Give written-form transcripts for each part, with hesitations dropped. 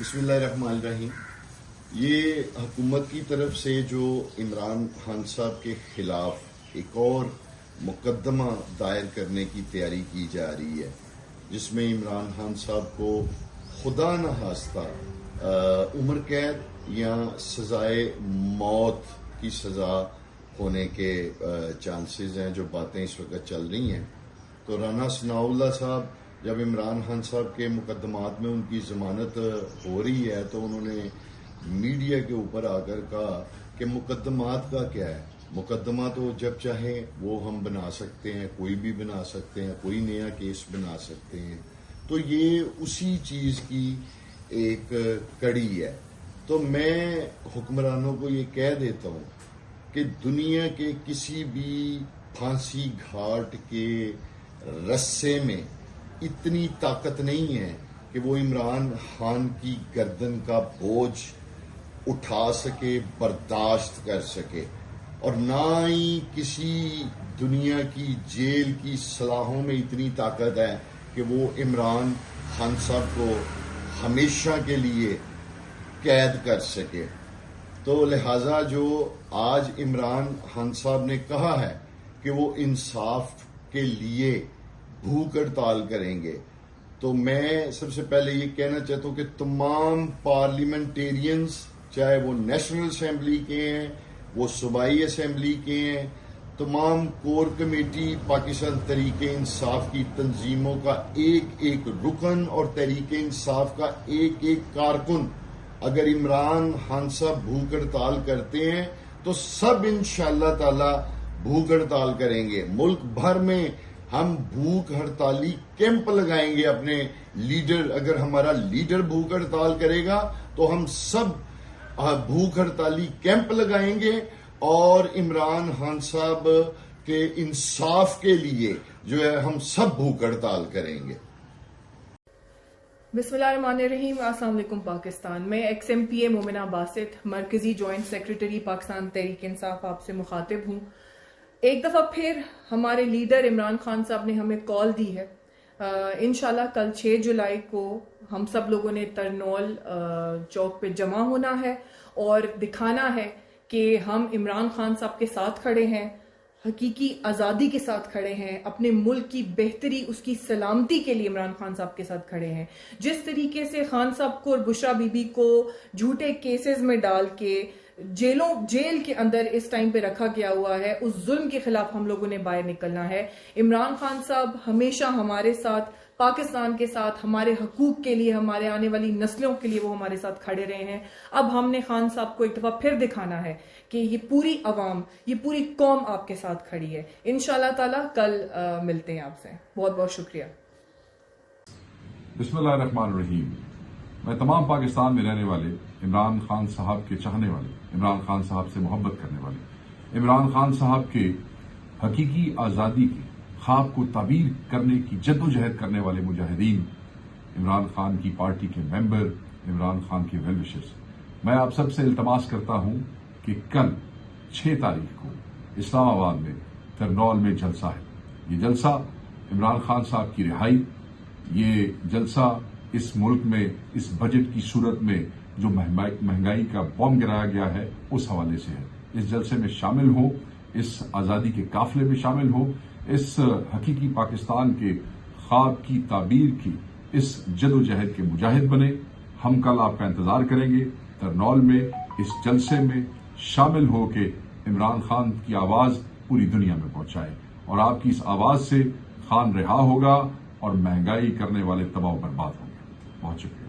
بسم اللہ الرحمن الرحیم. یہ حکومت کی طرف سے جو عمران خان صاحب کے خلاف ایک اور مقدمہ دائر کرنے کی تیاری کی جا رہی ہے، جس میں عمران خان صاحب کو خدا نخواستہ عمر قید یا سزائے موت کی سزا ہونے کے چانسز ہیں، جو باتیں اس وقت چل رہی ہیں. تو رانا ثناء اللہ صاحب جب عمران خان صاحب کے مقدمات میں ان کی ضمانت ہو رہی ہے تو انہوں نے میڈیا کے اوپر آ کر کہا کہ مقدمات کا کیا ہے، مقدمہ تو جب چاہیں وہ ہم بنا سکتے ہیں، کوئی بھی بنا سکتے ہیں، کوئی نیا کیس بنا سکتے ہیں. تو یہ اسی چیز کی ایک کڑی ہے. تو میں حکمرانوں کو یہ کہہ دیتا ہوں کہ دنیا کے کسی بھی پھانسی گھاٹ کے رسے میں اتنی طاقت نہیں ہے کہ وہ عمران خان کی گردن کا بوجھ اٹھا سکے، برداشت کر سکے، اور نہ ہی کسی دنیا کی جیل کی سلاخوں میں اتنی طاقت ہے کہ وہ عمران خان صاحب کو ہمیشہ کے لیے قید کر سکے. تو لہٰذا جو آج عمران خان صاحب نے کہا ہے کہ وہ انصاف کے لیے بھوک ہڑتال کریں گے، تو میں سب سے پہلے یہ کہنا چاہتا ہوں کہ تمام پارلیمنٹیرینز، چاہے وہ نیشنل اسمبلی کے ہیں، وہ صوبائی اسمبلی کے ہیں، تمام کور کمیٹی پاکستان تحریک انصاف کی تنظیموں کا ایک ایک رکن اور تحریک انصاف کا ایک ایک کارکن اگر عمران خان صاحب بھوک ہڑتال کرتے ہیں تو سب انشاءاللہ تعالی بھوک ہڑتال کریں گے. ملک بھر میں ہم بھوک ہڑتالی کیمپ لگائیں گے. اپنے لیڈر، اگر ہمارا لیڈر بھوک ہڑتال کرے گا تو ہم سب بھوک ہڑتالی کیمپ لگائیں گے اور عمران خان صاحب کے انصاف کے لیے جو ہے ہم سب بھوک ہڑتال کریں گے. بسم اللہ الرحمن الرحیم. السلام علیکم پاکستان. میں ایکس ایم پی اے مومنہ باسط، مرکزی جوائنٹ سیکرٹری پاکستان تحریک انصاف، آپ سے مخاطب ہوں. ایک دفعہ پھر ہمارے لیڈر عمران خان صاحب نے ہمیں کال دی ہے. انشاءاللہ کل 6 جولائی کو ہم سب لوگوں نے ترنول چوک پہ جمع ہونا ہے اور دکھانا ہے کہ ہم عمران خان صاحب کے ساتھ کھڑے ہیں، حقیقی آزادی کے ساتھ کھڑے ہیں، اپنے ملک کی بہتری، اس کی سلامتی کے لیے عمران خان صاحب کے ساتھ کھڑے ہیں. جس طریقے سے خان صاحب کو اور بشرا بی بی کو جھوٹے کیسز میں ڈال کے جیل کے اندر اس ٹائم پہ رکھا گیا ہوا ہے، اس ظلم کے خلاف ہم لوگوں نے باہر نکلنا ہے. عمران خان صاحب ہمیشہ ہمارے ساتھ، پاکستان کے ساتھ، ہمارے حقوق کے لیے، ہمارے آنے والی نسلوں کے لیے وہ ہمارے ساتھ کھڑے رہے ہیں. اب ہم نے خان صاحب کو ایک دفعہ پھر دکھانا ہے کہ یہ پوری عوام، یہ پوری قوم آپ کے ساتھ کھڑی ہے. انشاءاللہ تعالی کل ملتے ہیں آپ سے. بہت بہت شکریہ. بسم اللہ الرحمن الرحیم. میں تمام پاکستان میں رہنے والے، عمران خان صاحب کے چاہنے والے، عمران خان صاحب سے محبت کرنے والے، عمران خان صاحب کے حقیقی آزادی کے خواب کو تعبیر کرنے کی جدوجہد کرنے والے مجاہدین، عمران خان کی پارٹی کے ممبر، عمران خان کے ویل وشرز، میں آپ سب سے التماس کرتا ہوں کہ کل 6 تاریخ کو اسلام آباد میں ترنول میں جلسہ ہے. یہ جلسہ عمران خان صاحب کی رہائی، یہ جلسہ اس ملک میں اس بجٹ کی صورت میں جو مہنگائی کا بم گرایا گیا ہے اس حوالے سے ہے. اس جلسے میں شامل ہوں، اس آزادی کے قافلے میں شامل ہوں، اس حقیقی پاکستان کے خواب کی تعبیر کی اس جدوجہد کے مجاہد بنے. ہم کل آپ کا انتظار کریں گے ترنول میں. اس جلسے میں شامل ہو کے عمران خان کی آواز پوری دنیا میں پہنچائے اور آپ کی اس آواز سے خان رہا ہوگا اور مہنگائی کرنے والے تباہ و برباد ہوں گے. بہت شکریہ.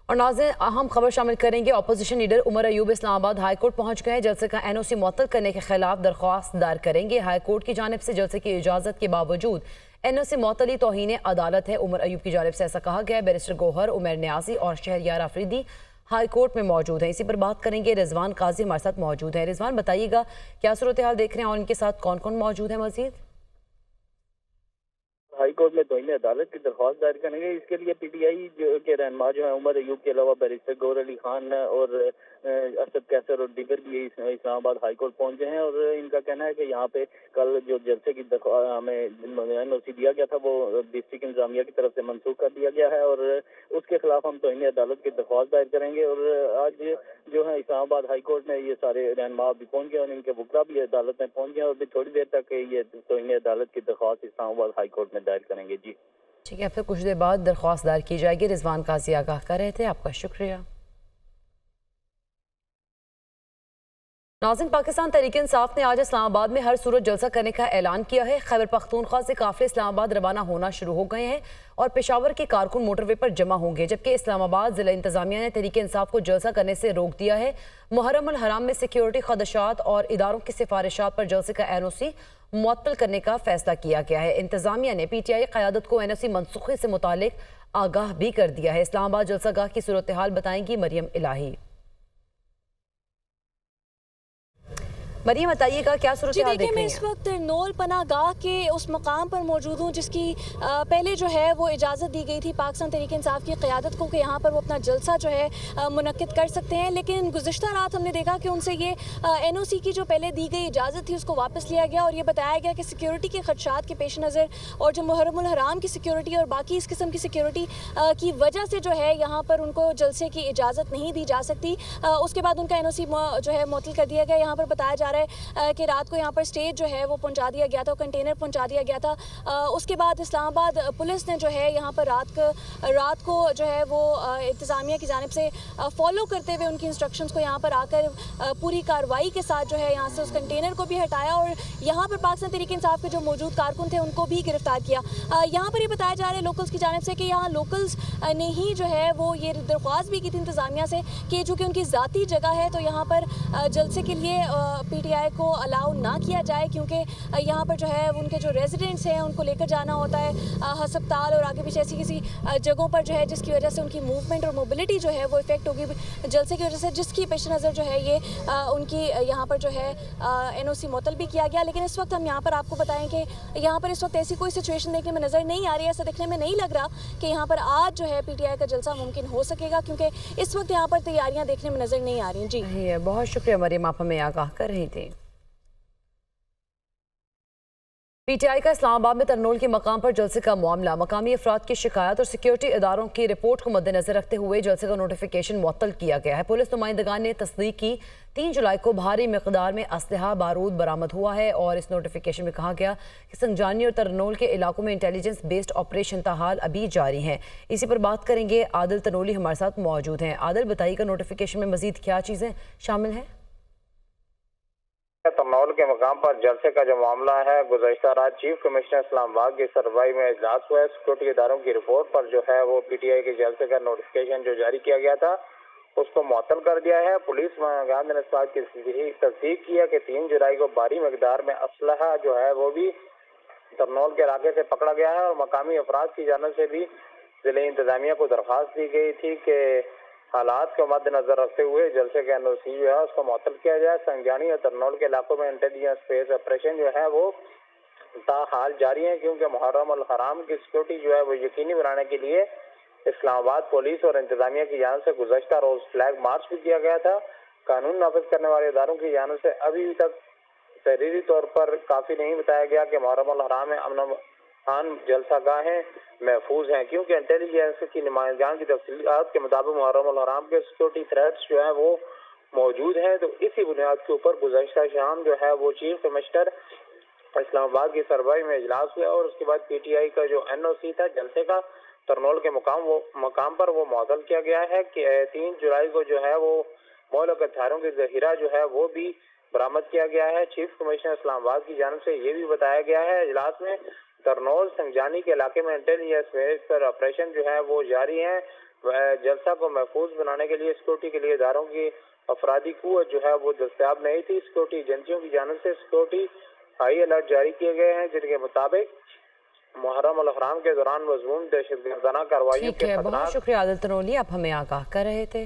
اور ناظرین، اہم خبر شامل کریں گے. اپوزیشن لیڈر عمر ایوب اسلام آباد ہائی کورٹ پہنچ گئے. جلسے کا این او سی معطل کرنے کے خلاف درخواست دائر کریں گے. ہائی کورٹ کی جانب سے جلسے کی اجازت کے باوجود این او سی معطلی توہین عدالت ہے. عمر ایوب کی جانب سے ایسا کہا گیا ہے. بیرسٹر گوہر، عمر نیازی اور شہریار آفریدی ہائی کورٹ میں موجود ہیں. اسی پر بات کریں گے. رضوان قاضی ہمارے ساتھ موجود ہیں. رضوان، بتائیے گا کیا صورتحال دیکھ رہے ہیں اور ان کے ساتھ کون کون موجود ہیں مزید؟ ہائی کورٹ میں توہین عدالت کی درخواست دائر کریں گے. اس کے لیے پی ٹی آئی کے رہنما جو ہیں عمر ایوب کے علاوہ بیرسٹر گور علی خان اور اسد کیسر اور دیگر بھی اسلام آباد ہائی کورٹ پہنچے ہیں, اور ان کا کہنا ہے کہ یہاں پہ کل جو جلسے کی ہمیں NOC دیا گیا تھا وہ ڈسٹرکٹ انتظامیہ کی طرف سے منسوخ کر دیا گیا ہے, اور اس کے خلاف ہم توہین عدالت کی درخواست دائر کریں گے. اور آج جو ہے اسلام آباد ہائی کورٹ میں یہ سارے رہنما بھی پہنچ گئے اور ان کے وکلا بھی عدالت میں پہنچ گئے, اور بھی تھوڑی دیر تک یہ توہین عدالت کی درخواست اسلام آباد ہائی کورٹ میں دائر کریں گے. جی ٹھیک ہے, پھر کچھ دیر بعد درخواست دائر کی جائے گی. رضوان قاضی آگاہ کر رہے تھے, آپ کا شکریہ. ناظرین, پاکستان تحریک انصاف نے آج اسلام آباد میں ہر صورت جلسہ کرنے کا اعلان کیا ہے. خیبر پختونخوا سے قافلے اسلام آباد روانہ ہونا شروع ہو گئے ہیں اور پشاور کے کارکن موٹر وے پر جمع ہوں گے, جبکہ اسلام آباد ضلع انتظامیہ نے تحریک انصاف کو جلسہ کرنے سے روک دیا ہے. محرم الحرام میں سیکیورٹی خدشات اور اداروں کی سفارشات پر جلسے کا NOC معطل کرنے کا فیصلہ کیا گیا ہے. انتظامیہ نے PTI قیادت کو NOC منسوخی سے متعلق آگاہ بھی کر دیا ہے. اسلام آباد جلسہ گاہ کی صورتحال بتائیں گی مریم الہی. مریم بتائیے گا کیا صورتحال دیکھ رہی ہیں؟ میں اس وقت نول پناہ گاہ کے اس مقام پر موجود ہوں جس کی پہلے جو ہے وہ اجازت دی گئی تھی پاکستان تحریک انصاف کی قیادت کو کہ یہاں پر وہ اپنا جلسہ جو ہے منعقد کر سکتے ہیں, لیکن گزشتہ رات ہم نے دیکھا کہ ان سے یہ NOC کی جو پہلے دی گئی اجازت تھی اس کو واپس لیا گیا, اور یہ بتایا گیا کہ سیکیورٹی کے خدشات کے پیش نظر اور جو محرم الحرام کی سیکیورٹی اور باقی اس قسم کی سیکیورٹی کی وجہ سے جو ہے یہاں پر ان کو جلسے کی اجازت نہیں دی جا سکتی. اس کے بعد ان کا NOC جو ہے معطل کر دیا گیا. یہاں پر بتایا جا رہا ہے کہ رات کو یہاں پر سٹیج جو ہے وہ پہنچا دیا گیا تھا, کنٹینر پہنچا دیا گیا تھا. اس کے بعد اسلام آباد پولیس نے جو ہے یہاں پر رات کو جو ہے وہ انتظامیہ کی جانب سے فالو کرتے ہوئے ان کی انسٹرکشنز کو یہاں پر آ کر پوری کارروائی کے ساتھ جو ہے یہاں سے اس کنٹینر کو بھی ہٹایا اور یہاں پر پاکستان تحریک انصاف کے جو موجود کارکن تھے ان کو بھی گرفتار کیا. یہاں پر یہ بتایا جا رہا ہے لوکلز کی جانب سے کہ یہاں لوکلز نے ہی جو ہے وہ یہ درخواست بھی کی تھی انتظامیہ سے کہ چونکہ ان کی ذاتی جگہ ہے تو یہاں پر جلسے کے لیے PTI کو الاؤ نہ کیا جائے, کیونکہ یہاں پر جو ہے ان کے جو ریزیڈنٹس ہیں ان کو لے کر جانا ہوتا ہے ہسپتال اور آگے پیچھے ایسی کسی جگہوں پر جو ہے جس کی وجہ سے ان کی موومنٹ اور موبلٹی جو ہے وہ افیکٹ ہوگی جلسے کی وجہ سے, جس کی پیش نظر جو ہے یہ ان کی یہاں پر جو ہے NOC معطل بھی کیا گیا. لیکن اس وقت ہم یہاں پر آپ کو بتائیں کہ یہاں پر اس وقت ایسی کوئی سچویشن دیکھنے میں نظر نہیں آ رہی ہے. ایسا دیکھنے میں نہیں لگ رہا کہ یہاں پر آج جو ہے PTI کا جلسہ ممکن ہو سکے گا, کیونکہ اس وقت یہاں پر تیاریاں دیکھنے میں نظر نہیں آ رہی. جی بہت شکریہ مریم, آپ ہمیں آگاہ کر رہی تھی. PTI کا اسلام آباد میں ترنول کے مقام پر جلسے کا معاملہ مقامی افراد کی شکایت اور سیکیورٹی اداروں کی رپورٹ کو مد نظر رکھتے ہوئے جلسے کا نوٹیفیکیشن معطل کیا گیا ہے. پولیس نمائندگان نے تصدیق کی 3 جولائی کو بھاری مقدار میں اسلحہ بارود برآمد ہوا ہے, اور اس نوٹیفیکیشن میں کہا گیا کہ سنجانی اور ترنول کے علاقوں میں انٹیلیجنس بیسڈ آپریشن تاحال ابھی جاری ہیں. اسی پر بات کریں گے, عادل تنولی ہمارے ساتھ موجود ہیں. عادل بتائیے گا نوٹیفیکیشن میں مزید کیا چیزیں شامل ہیں؟ ترنول کے مقام پر جلسے کا جو معاملہ ہے, گزشتہ رات چیف کمشنر اسلام آباد کی سربراہی میں اجلاس ہوا ہے. سیکورٹی اداروں کی رپورٹ پر جو ہے وہ PTI کے جلسے کا نوٹیفیکیشن جو جاری کیا گیا تھا اس کو معطل کر دیا ہے. پولیس نمائندگان نے اس بات کی تصدیق کی ہے کہ 3 جولائی کو بھاری مقدار میں اسلحہ جو ہے وہ بھی ترنول کے علاقے سے پکڑا گیا ہے, اور مقامی افراد کی جانب سے بھی ضلع انتظامیہ کو درخواست دی گئی تھی کہ حالات کو مد نظر رکھتے ہوئے جلسے کا NOC جو ہے اس کو معطل کیا جائے. سنجانی اور ترنول کے علاقوں میں انٹیلیجنس بیس آپریشن جو ہے وہ تاحال جاری ہیں, کیونکہ محرم الحرام کی سیکورٹی جو ہے وہ یقینی بنانے کے لیے اسلام آباد پولیس اور انتظامیہ کی جانب سے گزشتہ روز فلیگ مارچ بھی کیا گیا تھا. قانون نافذ کرنے والے اداروں کی جانب سے ابھی تک تحریری طور پر کافی نہیں بتایا گیا کہ محرم الحرام میں امن و امان جلسہ گاہیں محفوظ ہیں, کیونکہ انٹیلیجنس کی نمائندگان کی تفصیلات کے مطابق محرم الحرام کے سیکورٹی تھریٹس جو ہیں وہ موجود ہیں. تو اسی بنیاد کے اوپر گزشتہ شام جو ہے وہ چیف کمشنر اسلام آباد کی سربراہی میں اجلاس ہوا, اور اس کے بعد PTI کا جو NOC تھا جلسے کا ترنول کے مقام پر وہ معطل کیا گیا ہے کہ 3 جولائی کو جو ہے وہ مہلک ہتھیاروں کی ذخیرہ جو ہے وہ بھی برآمد کیا گیا ہے. چیف کمشنر اسلام آباد کی جانب سے یہ بھی بتایا گیا ہے اجلاس میں ترنول سنجانی کے علاقے میں انٹیلیجنس بیس پر آپریشن جو ہے وہ جاری ہیں. جلسہ کو محفوظ بنانے کے لیے سیکورٹی کے لیے اداروں کی افرادی قوت جو ہے وہ دستیاب نہیں تھی. سیکورٹی ایجنسیوں کی جانب سے سیکورٹی ہائی الرٹ جاری کیے گئے ہیں, جن کے مطابق محرم الحرام کے دوران مضمون دہشت گردانہ کارروائیوں کے خطرات. بہت شکریہ عادل تنولی, آپ ہمیں آگاہ کر رہے تھے.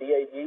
DIG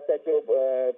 SHO